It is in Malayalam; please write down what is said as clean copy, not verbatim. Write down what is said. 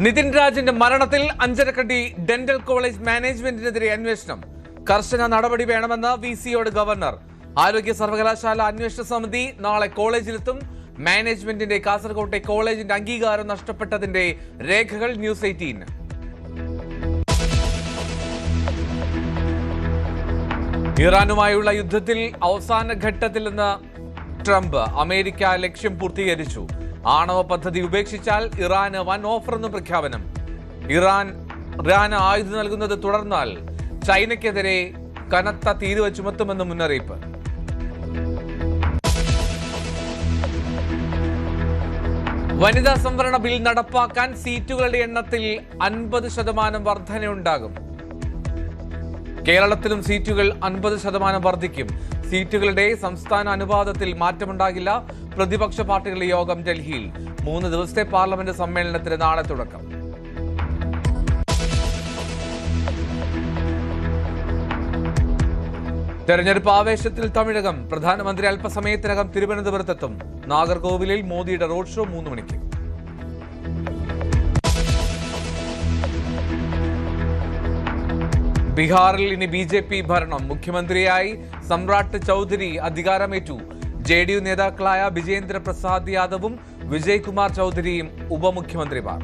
നിതിൻ രാജിന്റെ മരണത്തിൽ അഞ്ചരക്കണ്ടി ഡെന്റൽ കോളേജ് മാനേജ്മെന്റിനെതിരെ അന്വേഷണം. കർശന നടപടി വേണമെന്ന് വിസിയോട് ഗവർണർ. ആരോഗ്യ സർവകലാശാല അന്വേഷണ സമിതി നാളെ കോളേജിലെത്തും. മാനേജ്മെന്റിന്റെ കാസർകോട്ടെ കോളേജിന്റെ അംഗീകാരം നഷ്ടപ്പെട്ടതിന്റെ രേഖകൾ ന്യൂസ് 18. ഇറാനുമായുള്ള യുദ്ധത്തിൽ അവസാന ഘട്ടത്തിൽ നിന്ന് ട്രംപ്. അമേരിക്ക ലക്ഷ്യം പൂർത്തീകരിച്ചു. ആണവ പദ്ധതി ഉപേക്ഷിച്ചാൽ ഇറാന് വൻ ഓഫറെന്ന് പ്രഖ്യാപനം. ഇറാന് ആയുധം നൽകുന്നത് തുടർന്നാൽ ചൈനയ്ക്കെതിരെ കനത്ത തീരുവ ചുമത്തുമെന്ന് മുന്നറിയിപ്പ്. വനിതാ സംവരണ ബിൽ നടപ്പാക്കാൻ സീറ്റുകളുടെ എണ്ണത്തിൽ 50% വർധനയുണ്ടാകും. കേരളത്തിലും സീറ്റുകൾ 50% വർദ്ധിക്കും. സീറ്റുകളുടെ സംസ്ഥാന അനുപാതത്തിൽ മാറ്റമുണ്ടാകില്ല. പ്രതിപക്ഷ പാർട്ടികളുടെ യോഗം ഡൽഹിയിൽ. 3 ദിവസത്തെ പാർലമെന്റ് സമ്മേളനത്തിന് നാളെ തുടക്കം. തെരഞ്ഞെടുപ്പ് ആവേശത്തിൽ തമിഴകം. പ്രധാനമന്ത്രി അല്പസമയത്തിനകം തിരുവനന്തപുരത്തെത്തും. നാഗർകോവിലിൽ മോദിയുടെ റോഡ് ഷോ 3 മണിക്ക്. ബീഹാറിൽ ഇനി BJP ഭരണം. മുഖ്യമന്ത്രിയായി സമ്രാട്ട് ചൗധരി അധികാരമേറ്റു. JDU നേതാക്കളായ വിജേന്ദ്ര പ്രസാദ് യാദവും വിജയ് കുമാർ ചൗധരിയും ഉപമുഖ്യമന്ത്രിമാർ.